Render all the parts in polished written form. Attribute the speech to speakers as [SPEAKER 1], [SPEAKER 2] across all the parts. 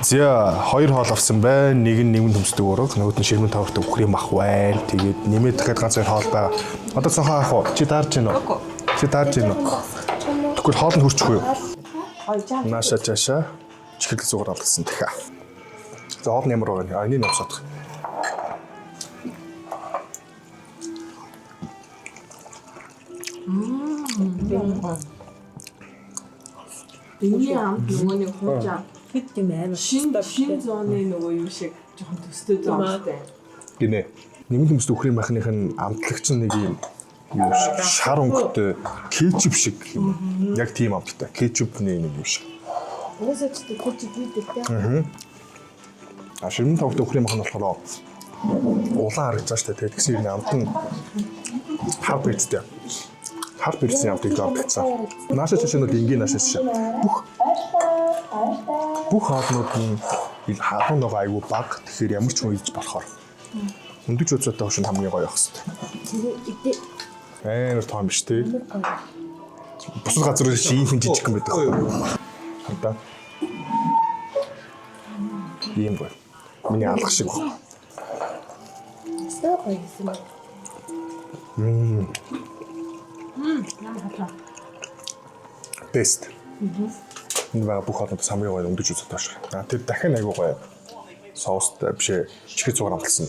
[SPEAKER 1] За 2 хоол авсан байна. Нэг нь нэмэн төмсдөг ураг, нөгөөд нь ширмэн тавартай үхрийн мах байна. Тэгээд нэмээд дахиад ганц 2 хоол байгаа. Одоо цонхоо авах уу? Чи даарч гин үү? Чи даарч гин үү? Тэгвэл хоол нь хүрчихгүй юу? Нааша чаша чихэл зугаар авсан дахиа. За хоол нь ямар байгаа вэ? Энийг авсаадах.
[SPEAKER 2] Эний амт нөгөөний хуучаа
[SPEAKER 3] хэд юм амар
[SPEAKER 2] шин зооны нөгөө юу шиг жоохон төстэй зоонотой.
[SPEAKER 1] Гинэ. Нэмэн төмсдөг үхрийн махных нь амтлагч нэг юм юу шиг шар өнгөтэй кетчуп шиг юм. Яг тийм амттай. Кетчупны нэг юм шиг.
[SPEAKER 3] уусаа ч кетчуп хийдэг те.
[SPEAKER 1] А ширмэн тавартай үхрийн мах нь болохоор улаан харагдаж штэ. Тэгээд тэгсэн юм амт нь хав бийцтэй. Хар бэрсэн амтыг авчихсан. Нааша чашаанууд энгийн наашаас шээ. Бүх хоолнууд нь хатан нөгөө айгүй баг. Тэгэхээр ямар ч хүн ийж болохоор. Өндөж үзүүтэй хошин хамгийн гоё байх хэвээр. Амар том биш тий. Бусад газрын шиийн жижиг юм байдаг. Хантаа. Ийм гоё. Миний алах шиг байна.
[SPEAKER 3] Стой гоё юм.
[SPEAKER 1] Бест. Энэ баг бүх хоолнууд хамгийн гоё өндөж үзэж тааш. Тэр дахин айгуу гоё соустай бишээ чихэл зугаар амталсан.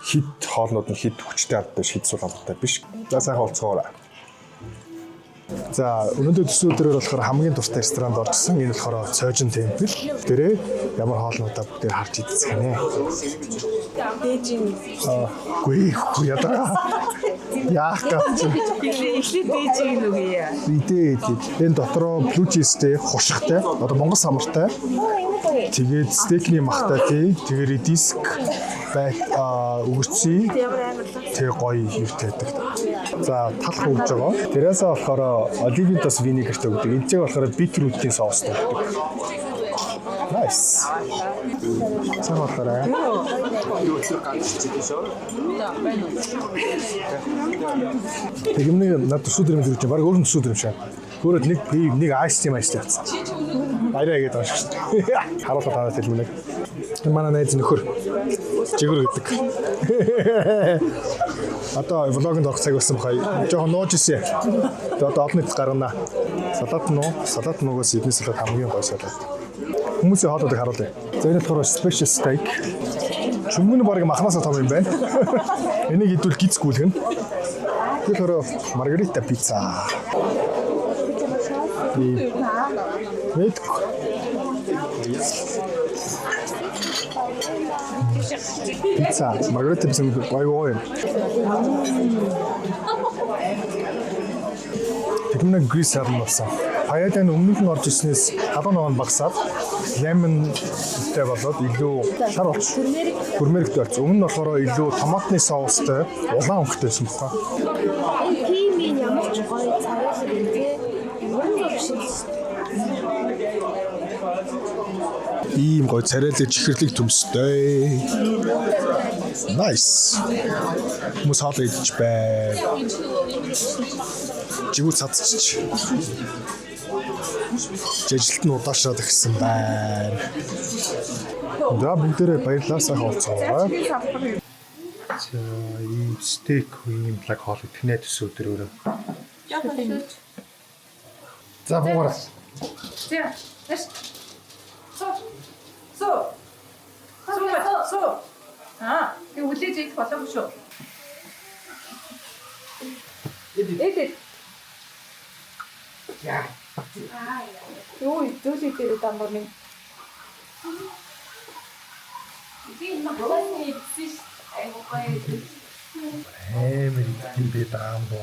[SPEAKER 1] Хит хоолнууд нь хит хүчтэй амттай хит зугаар амттай биш. За сайхан болцгоорой. За өнөөдөр төсөө өдрөөр болохоор хамгийн дуртай ресторанд орчихсон. Энэ болохоор Цойжин темпл. Тэрээ ямар хоолнуудаа бүгдээр харж идэх гэнэ.
[SPEAKER 3] Дээжин.
[SPEAKER 1] Гүй ядаа. Яах гэж.
[SPEAKER 3] Эхлээд дээжин нүгийе.
[SPEAKER 1] Идээ. Энэ дотроо блю чизтэй, хушигтай, одоо монгол самартай. Тэгээд стейкний махтай тий. Тэгээд редиск бай өгөрцөө. Тэгээ гоё юутай байдаг. За талх өгж байгаа. Тэрээсээ болохоор оливын тос винегертэй өгдөг. Энд чинь болохоор битрутийн соустай өгдөг. Nice. Самартай. Тэгмээ над төсөөдөр юм дүүж баг өөр төсөөдөр юм шиг. Өөрөд нэг пив, нэг айс тийм яцсан. Баяраа гэдэг ааш шүү дээ. Харуултаа танаас хэлмэнэ. Энэ манай найз нөхөр жигүр гэдэг. Одоо влогонд орох цаг болсон бахай. Жохон нууж ирсэн. Тэгээд одоо олон нийт гаргана. Салат нугаас эдний салат хамгийн гоё салат. Хүмүүсийн хоолойг харуулъя. За энэ болохоор special steak. Чүмгэн баг махнасаа том юм байна. Энийг идвэл гиз гүйлгэн. Тэгэхээр маргарита пицца. Мэд. Пицца, маргарита пицца гоё. Тэгмээ грис харна болсон. Паядан өмнөх нь орж ирснээс халуун ногоон багасаад лемонтэй болоод илүү шар болч. Гүрмэрэгтэй болсон. Өмнө нь болохоор илүү томатны соустай, улаан өнгөтэйсэн байна.
[SPEAKER 3] Пимийн ямар ч гоё царай шиг тий. Ямар ч биш.
[SPEAKER 1] Ийм гоё царайлаг чихэрлэг төмстэй. Nice. Хүмүүс хоол идэж бай. Жигүү цадцч. Жижилт нь удаашраад ирсэн байна. За бүгдээрээ баярлалаа сайхан олцгоорой. За ийм стейк ийм благ хоол идэхнээ төсөө өдрөөрөө. За буугараа.
[SPEAKER 2] За. Суу. Тэг үлээж идэх болоогүй шүү. Эд.
[SPEAKER 3] Яа. Юу зүйлээ дээр дамбарны.
[SPEAKER 2] Би магадгүй идэж айгуу гоё.
[SPEAKER 1] Ийм би даамбо.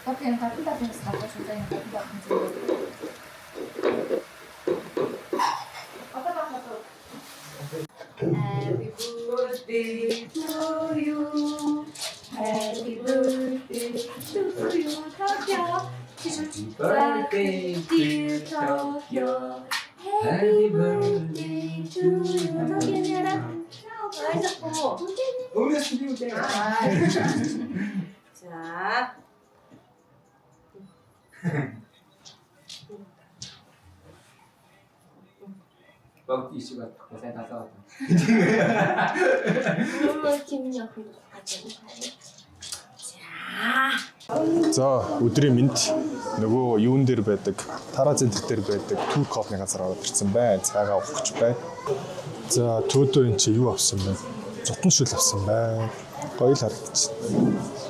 [SPEAKER 2] Окей, хатан тавьсан саргаж үзэн хатан. Happy birthday to you. Happy birthday to you, Tokyo. Happy birthday, dear Tokyo. Happy birthday to you. Tokyo냐. 잘했고. 오늘 스튜디오 때.
[SPEAKER 4] Багт ичиг байхгүй сайн талаа.
[SPEAKER 1] За өдрийн мэнд нөгөө юун дээр байдаг, Тара центр дээр байдаг Турк хоолны газар ороод ирсэн байна. Цайгаа уух гэж байна. За төөдөө энэ чи юу авсан бэ? Зутан шүл авсан байна. Гоё л харагдчихна.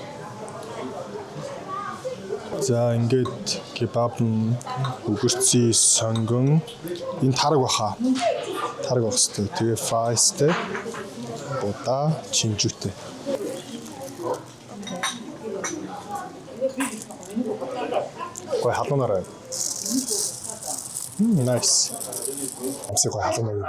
[SPEAKER 1] За ингээд кебаб, үгэрцээ, сонгон, энэ тараг баха. Тараг бах хэвчээ. Тэгээ фрайстэй, бода, чинжүүтэй. Гой халуунаараа. Nice. Амсыг гой халуунаар.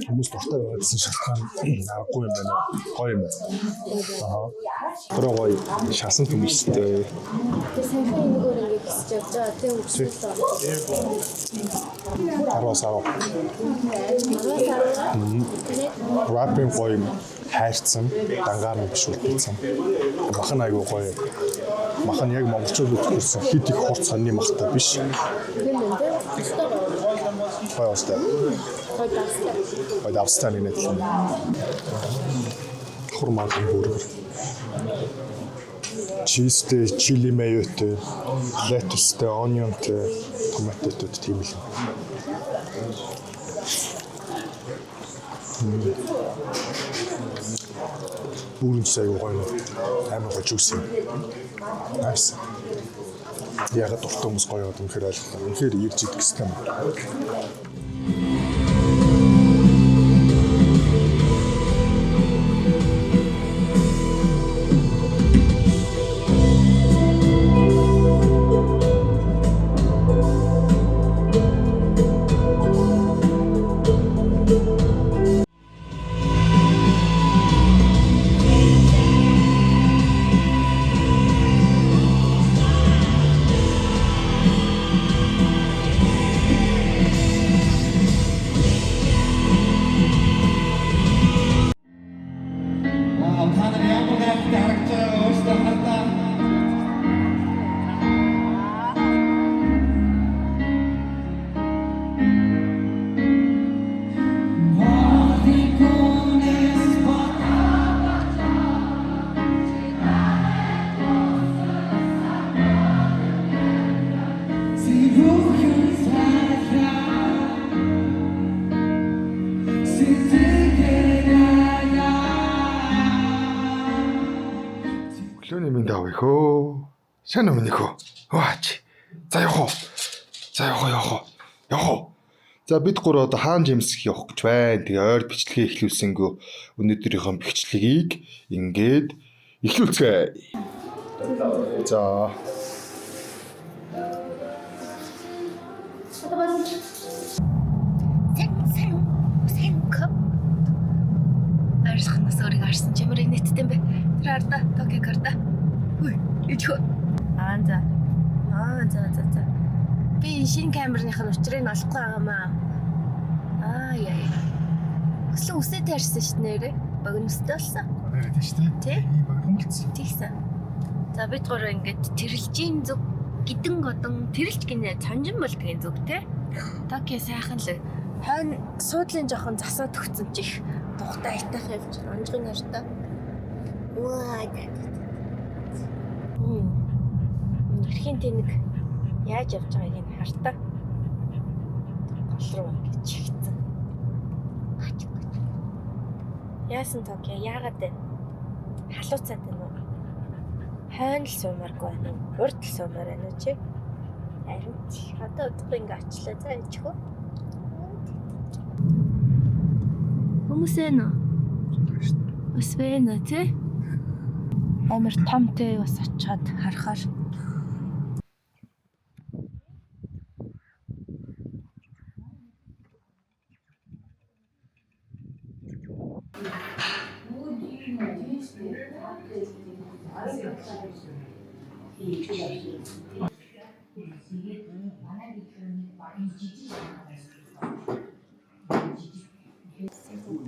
[SPEAKER 1] Хүмүүс дуртай байсан шалтгаан аргагүй юм байна. Гоё юм байна. Аа. Тэр гоё шасан хүмүүстэй.
[SPEAKER 3] Тэгээ сайхан энэгээр ингээд гисэж яваа. Тэгээ үгсэлээ.
[SPEAKER 1] Арвасаа. Рапын гоё юм. Хайрцсан, дангаар нь биш үлдээсэн. Махан айгүй гоё. Махан яг монголчууд үзсэн хит их хурц сонны махтай биш. Гоё өстэй. Гоё давстай нэг л. Хурмаа бүрээр. Чизтэй, чили маётой, летустэй, онионтой, томаттой тийм л. Бүрэн сайгүй гоё. Амар гоё жуус юм. Nice. Ягаад дуртай хүмүүс гоё юм хэрэг ойлгох. Үнэхээр ирж идэх гэсэн юм. Өглөөний минь давах хөө. Сайн уу минийхөө. Ваач. За явах уу. Явах. За бид гурав одоо хаан жимсэх явах гэж байна. Тэгээ ойр бичлэгээ эхлүүлсэнгөө өнөөдрийнхөө бичлэгийг ингээд эхлүүлцгээе. За.
[SPEAKER 3] Сайн кап. Арсхнаас өөрийг арсан чимэрийг нэттэй юм бэ. Тэр арда Токио карта. Хүй, ичхөө. За. Би шинэ камерных нь учрыг олохгүй байгаамаа. Яа. Өглөө үсээ тарьсан шүү дээ. Богиностой болсон.
[SPEAKER 1] Яриад шүү дээ.
[SPEAKER 3] Тий?
[SPEAKER 1] Богинолцсон.
[SPEAKER 3] Тэгсэн. За бид гурав ингээд тэрэлжийн зүг гидэн годон тэрэлж гинэ цанжин болдгийн зүг те. Токио сайхан л хойно суудлын жоохон засаад өгсөн чих тухтай айтах явж онжгийн нартай. Эрхийн тэнэг яаж явж байгааг нь хартаа. Гол руу ингэж чигцэн. Яасан Токио яагаад вэ? Халууцаад байна уу? Хойно л суумааргүй байна уу? Урд л суумаар байна уу чи? Харин одоо удахгүй ингэ очлоо за ичхүү. Хүмүүс ээ нөө? Бас байна тий? Амар томтэй бас очиод харахаар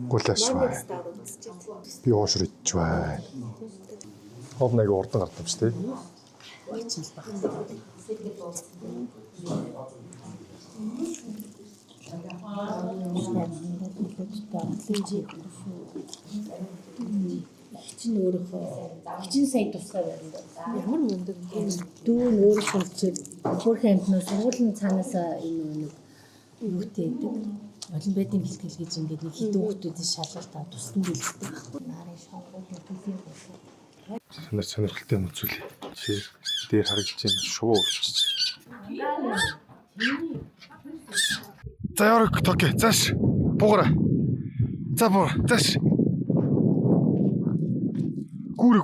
[SPEAKER 1] Гулаш бай. Би уушрч бай. Хов нэг урдан гардаг шүү дээ.
[SPEAKER 4] Чинь өөрөө чинь сая тусгай байна. Ямар мундаг дүү өөрөө чиг хөрх амтнаас сургуулийн цаанаасаа энэ нэг юутэй гэдэг. Олимпиадын бэлтгэл гэж ингээд нэг хитэн хүмүүсийн шалгалтаа тусдан бэлддэг байхгүй. Нарын шонгол төлийн болсон.
[SPEAKER 1] Сонирхолтой юм үзүүлээ. Чи дээр харагдаж байна шувуу өвчж. За яарах токей. Заш. Буугараа. За буур. Заш. Гүрэ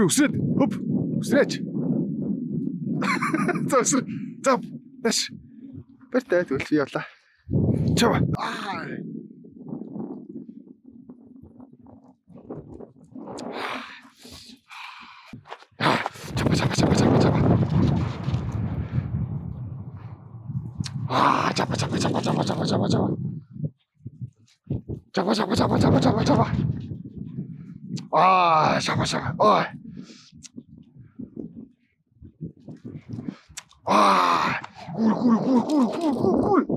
[SPEAKER 1] өсрээд. Хөп. Өсрээч. За өсрэ. За. Заш. Бэртээ тэгвэл би явлаа. Чава. 잡아. 아, 잡아. 아, 꿀.